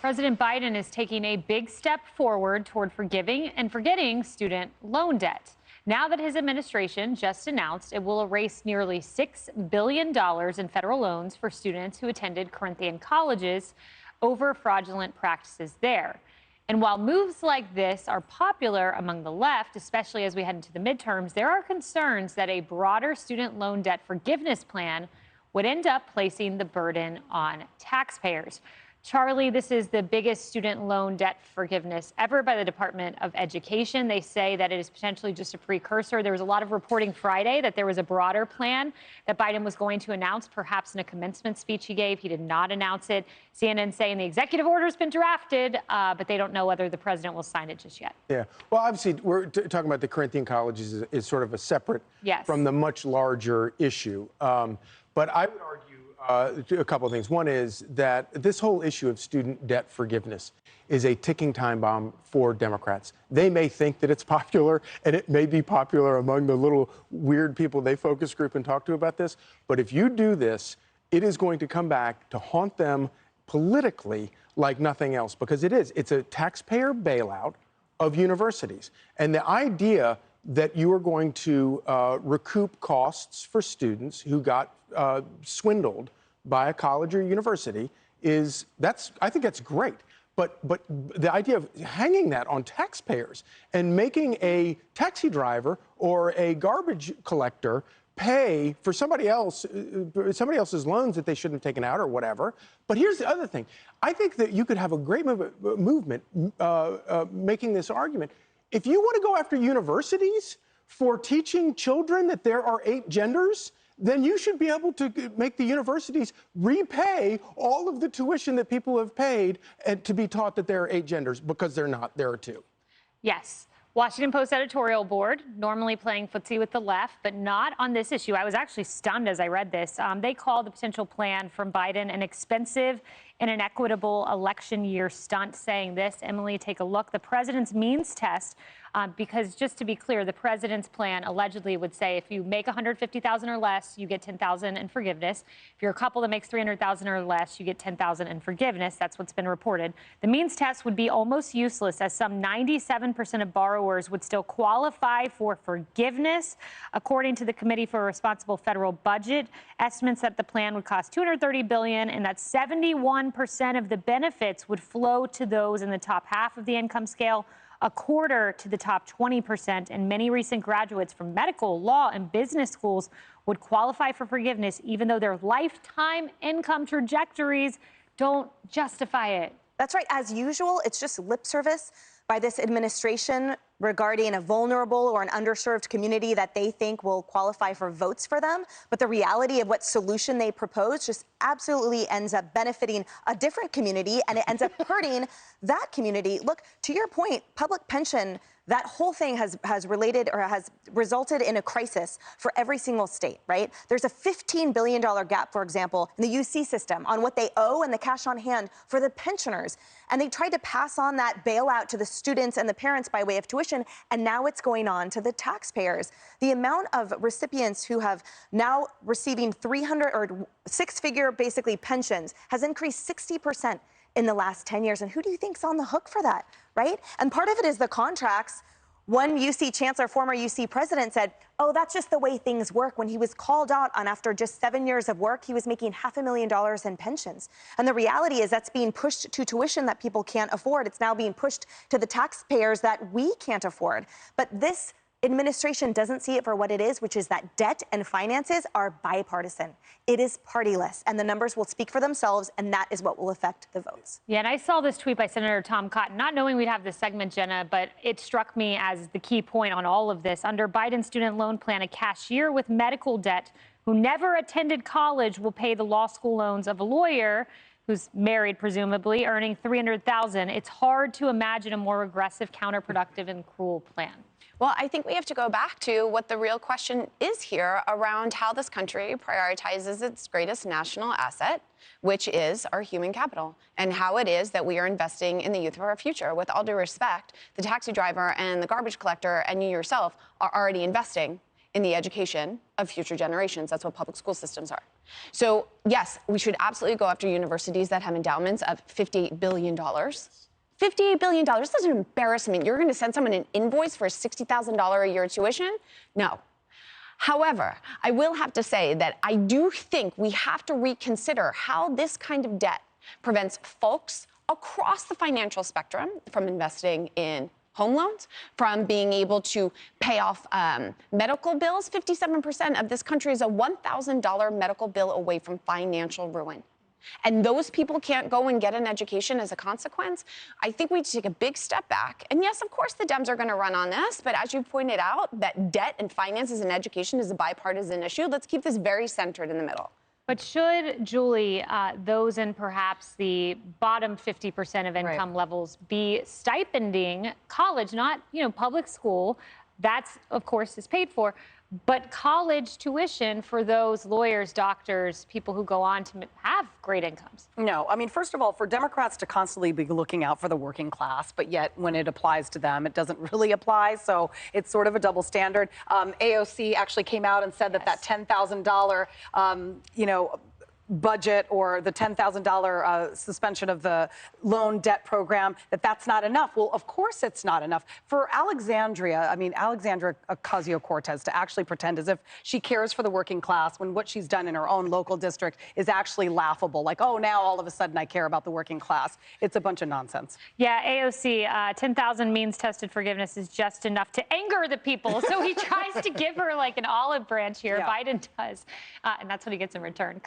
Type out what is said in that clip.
President Biden is taking a big step forward toward forgiving and forgetting student loan debt. Now that his administration just announced it will erase nearly $6 billion in federal loans for students who attended Corinthian colleges over fraudulent practices there. And while moves like this are popular among the left, especially as we head into the midterms, there are concerns that a broader student loan debt forgiveness plan would end up placing the burden on taxpayers. Charlie, this is the biggest student loan debt forgiveness ever by the Department of Education. They say that it is potentially just a precursor. There was a lot of reporting Friday that there was a broader plan that Biden was going to announce, perhaps in a commencement speech he gave. He did not announce it. CNN saying the executive order has been drafted, but they don't know whether the president will sign it just yet. Yeah. Well, obviously, we're talking about the Corinthian colleges is sort of a separate from the much larger issue. But I would argue a couple of things. One is that this whole issue of student debt forgiveness is a ticking time bomb for Democrats. They may think that it's popular, and it may be popular among the little weird people they focus group and talk to about this. But if you do this, it is going to come back to haunt them politically like nothing else, because it's a taxpayer bailout of universities. And the idea that you are going to recoup costs for students who got swindled by a college or university I think that's great. But the idea of hanging that on taxpayers and making a taxi driver or a garbage collector pay for somebody else's loans that they shouldn't have taken out or whatever. But here's the other thing. I think that you could have a great movement making this argument. If you want to go after universities for teaching children that there are 8 genders, then you should be able to make the universities repay all of the tuition that people have paid and to be taught that there are 8 genders, because they're not. There are 2. Yes. Washington Post editorial board, normally playing footsie with the left, but not on this issue. I was actually stunned as I read this. They call the potential plan from Biden an expensive and inequitable election year stunt, saying this. Emily, take a look. The president's means test, because just to be clear, the president's plan allegedly would say if you make $150,000 or less, you get $10,000 in forgiveness. If you're a couple that makes $300,000 or less, you get $10,000 in forgiveness. That's what's been reported. The means test would be almost useless, as some 97% of borrowers would still qualify for forgiveness. According to the Committee for a Responsible Federal Budget, estimates that the plan would cost $230 billion, and that 71% of the benefits would flow to those in the top half of the income scale, a quarter to the top 20%, and many recent graduates from medical, law, and business schools would qualify for forgiveness, even though their lifetime income trajectories don't justify it. That's right. As usual, it's just lip service by this administration regarding a vulnerable or an underserved community that they think will qualify for votes for them. But the reality of what solution they propose just absolutely ends up benefiting a different community, and it ends up hurting that community. Look, to your point, public pension, that whole thing has resulted in a crisis for every single state, right? There's a $15 billion gap, for example, in the UC system on what they owe and the cash on hand for the pensioners. And they tried to pass on that bailout to the students and the parents by way of tuition, and now it's going on to the taxpayers. The amount of recipients who have now receiving 300 or 6-figure basically pensions has increased 60% in the last 10 years. And who do you think's on the hook for that, right? And part of it is the contracts. One UC chancellor, former UC president, said, oh, that's just the way things work. When he was called out on after just 7 years of work, he was making $500,000 in pensions. And the reality is that's being pushed to tuition that people can't afford. It's now being pushed to the taxpayers that we can't afford. But this administration doesn't see it for what it is, which is that debt and finances are bipartisan. It is partyless, and the numbers will speak for themselves, and that is what will affect the votes. Yeah, and I saw this tweet by Senator Tom Cotton, not knowing we'd have this segment, Jenna, but it struck me as the key point on all of this. Under Biden's student loan plan, a cashier with medical debt who never attended college will pay the law school loans of a lawyer who's married, presumably, earning $300,000. It's hard to imagine a more aggressive, counterproductive, and cruel plan. Well, I think we have to go back to what the real question is here around how this country prioritizes its greatest national asset, which is our human capital, and how it is that we are investing in the youth of our future. With all due respect, the taxi driver and the garbage collector and you yourself are already investing in the education of future generations. That's what public school systems are. So yes, we should absolutely go after universities that have endowments of $58 billion. $58 billion, that's an embarrassment. You're gonna send someone an invoice for $60,000 a year tuition? No. However, I will have to say that I do think we have to reconsider how this kind of debt prevents folks across the financial spectrum from investing in home loans, from being able to pay off medical bills. 57% of this country is a $1,000 medical bill away from financial ruin. And those people can't go and get an education as a consequence. I think we need to take a big step back. And yes, of course, the Dems are going to run on this. But as you pointed out, that debt and finances and education is a bipartisan issue. Let's keep this very centered in the middle. But should, Julie, those in perhaps the bottom 50% of income levels be stipending college, not, public school? That's, of course, is paid for. But college tuition for those lawyers, doctors, people who go on to have great incomes. No, I mean, first of all, for Democrats to constantly be looking out for the working class, but yet when it applies to them, it doesn't really apply. So it's sort of a double standard. AOC actually came out and said that that $10,000, budget or the $10,000 suspension of the loan debt program, that's not enough. Well, of course it's not enough. For Alexandria Ocasio-Cortez to actually pretend as if she cares for the working class when what she's done in her own local district is actually laughable. Like, oh, now all of a sudden I care about the working class. It's a bunch of nonsense. Yeah, AOC, 10,000 means tested forgiveness is just enough to anger the people. So he tries to give her like an olive branch here. Yeah. Biden does. And that's what he gets in return.